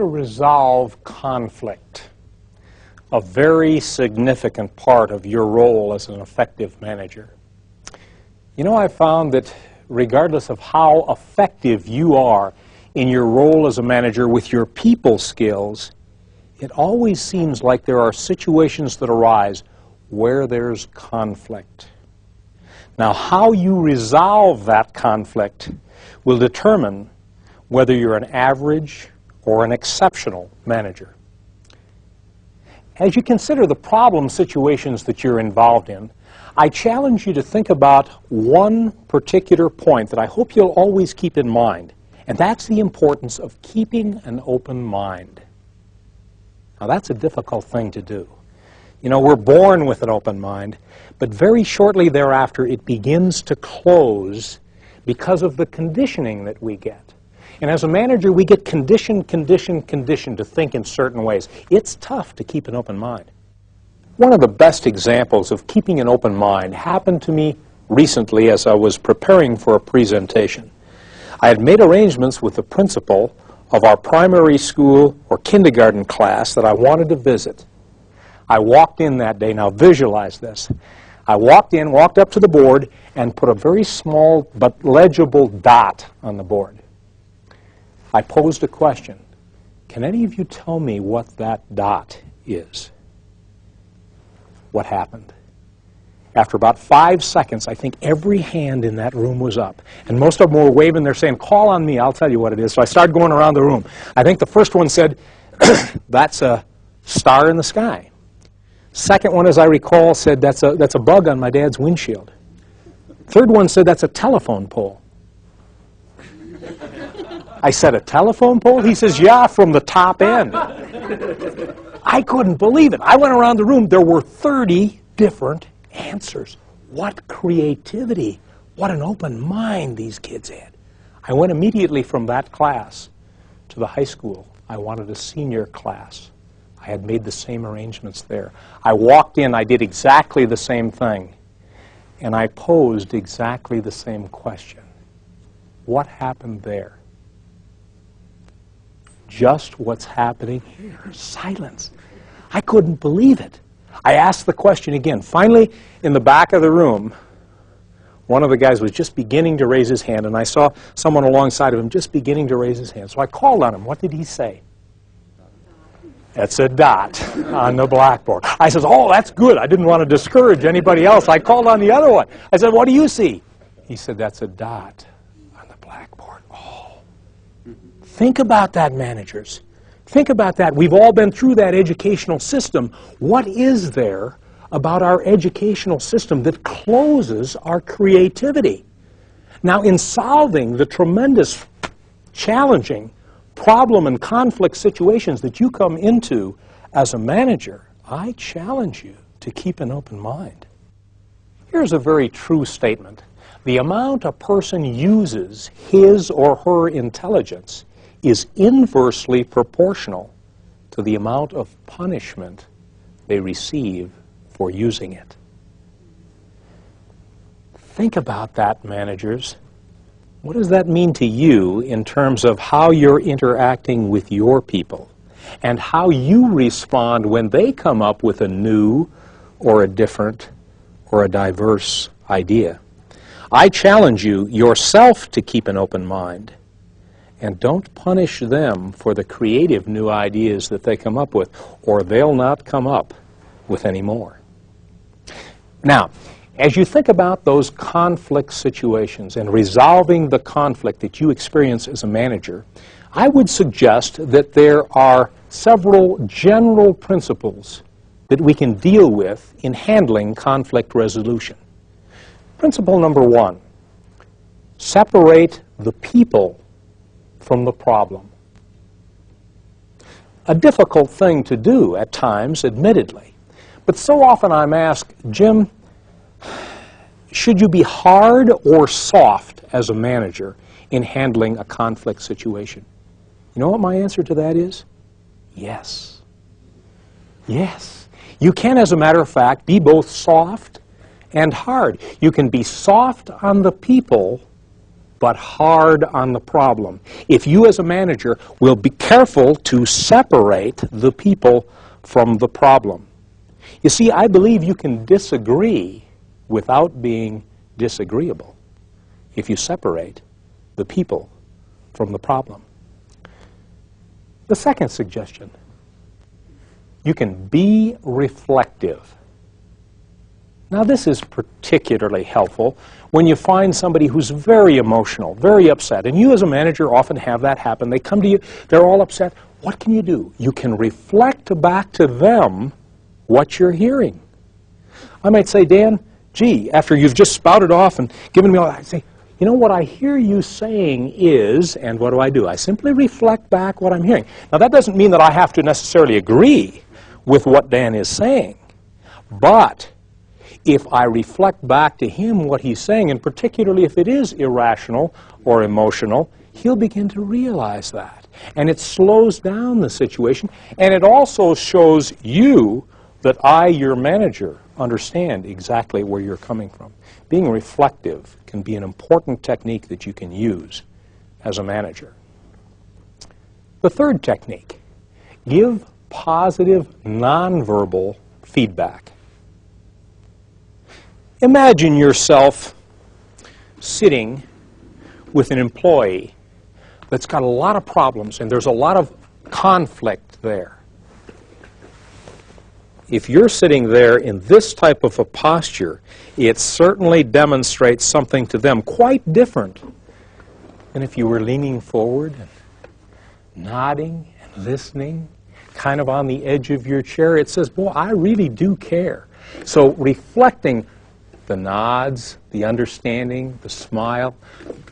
to resolve conflict, a very significant part of your role as an effective manager. You know, I found that regardless of how effective you are in your role as a manager with your people skills, it always seems like there are situations that arise where there's conflict. Now, how you resolve that conflict will determine whether you're an average or an exceptional manager. As you consider the problem situations that you're involved in, I challenge you to think about one particular point that I hope you'll always keep in mind, and that's the importance of keeping an open mind. Now, that's a difficult thing to do. You know, we're born with an open mind, but very shortly thereafter it begins to close because of the conditioning that we get. And as a manager, we get conditioned to think in certain ways. It's tough to keep an open mind. One of the best examples of keeping an open mind happened to me recently as I was preparing for a presentation. I had made arrangements with the principal of our primary school or kindergarten class that I wanted to visit. I walked in that day. Now visualize this. I walked up to the board and put a very small but legible dot on the board. I posed a question. Can any of you tell me what that dot is? What happened? After about 5 seconds, I think every hand in that room was up. And most of them were waving. They're saying, call on me, I'll tell you what it is. So I started going around the room. I think the first one said, that's a star in the sky. Second one, as I recall, said, that's a bug on my dad's windshield. Third one said, that's a telephone pole. I said, a telephone pole? He says, yeah, from the top end. I couldn't believe it. I went around the room. There were 30 different answers. What creativity. What an open mind these kids had. I went immediately from that class to the high school. I wanted a senior class. I had made the same arrangements there. I walked in. I did exactly the same thing. And I posed exactly the same question. What happened there? Just what's happening here. Silence. I couldn't believe it. I asked the question again. Finally, in the back of the room, one of the guys was just beginning to raise his hand, and I saw someone alongside of him just beginning to raise his hand. So I called on him. What did he say? It's a dot on the blackboard. I said, oh, that's good. I didn't want to discourage anybody else. I called on the other one. I said, what do you see? He said, that's a dot on the blackboard. Oh. Think about that, managers. Think about that. We've all been through that educational system. What is there about our educational system that closes our creativity? Now, in solving the tremendous, challenging problem and conflict situations that you come into as a manager, I challenge you to keep an open mind. Here's a very true statement. The amount a person uses his or her intelligence is inversely proportional to the amount of punishment they receive for using it. Think about that, managers. What does that mean to you in terms of how you're interacting with your people and how you respond when they come up with a new or a different or a diverse idea? I challenge you yourself to keep an open mind. And don't punish them for the creative new ideas that they come up with, or they'll not come up with any more. Now, as you think about those conflict situations and resolving the conflict that you experience as a manager, I would suggest that there are several general principles that we can deal with in handling conflict resolution. Principle number one, separate the people from the problem. A difficult thing to do at times, admittedly. But so often I'm asked, Jim, should you be hard or soft as a manager in handling a conflict situation? You know what my answer to that is? Yes. Yes. You can, as a matter of fact, be both soft and hard. You can be soft on the people, but hard on the problem. If you as a manager will be careful to separate the people from the problem. You see, I believe you can disagree without being disagreeable if you separate the people from the problem. The second suggestion, you can be reflective. Now, this is particularly helpful when you find somebody who's very emotional, very upset, and you as a manager often have that happen. They come to you, they're all upset. What can you do? You can reflect back to them what you're hearing. I might say, Dan, gee, after you've just spouted off and given me all that, I say, you know, what I hear you saying is, and what do? I simply reflect back what I'm hearing. Now, that doesn't mean that I have to necessarily agree with what Dan is saying, but if I reflect back to him what he's saying, and particularly if it is irrational or emotional, he'll begin to realize that. And it slows down the situation, and it also shows you that I, your manager, understand exactly where you're coming from. Being reflective can be an important technique that you can use as a manager. The third technique, give positive nonverbal feedback. Imagine yourself sitting with an employee that's got a lot of problems and there's a lot of conflict there. If you're sitting there in this type of a posture, it certainly demonstrates something to them quite different than if you were leaning forward and nodding and listening, kind of on the edge of your chair. It says, boy, I really do care. So reflecting the nods, the understanding, the smile,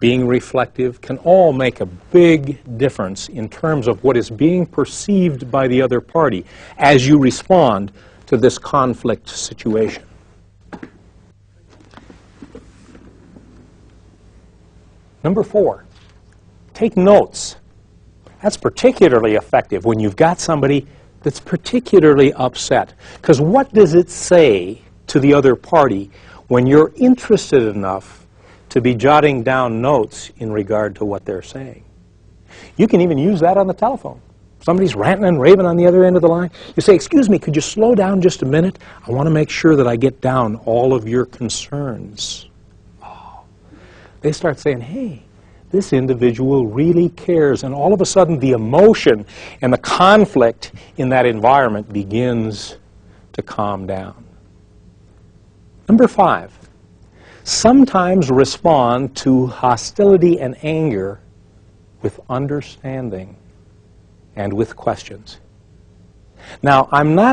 being reflective can all make a big difference in terms of what is being perceived by the other party as you respond to this conflict situation. Number 4, take notes. That's particularly effective when you've got somebody that's particularly upset. Because what does it say to the other party when you're interested enough to be jotting down notes in regard to what they're saying? You can even use that on the telephone. Somebody's ranting and raving on the other end of the line. You say, excuse me, could you slow down just a minute? I want to make sure that I get down all of your concerns. Oh. They start saying, hey, this individual really cares. And all of a sudden, the emotion and the conflict in that environment begins to calm down. Number 5, sometimes respond to hostility and anger with understanding and with questions. Now, I'm not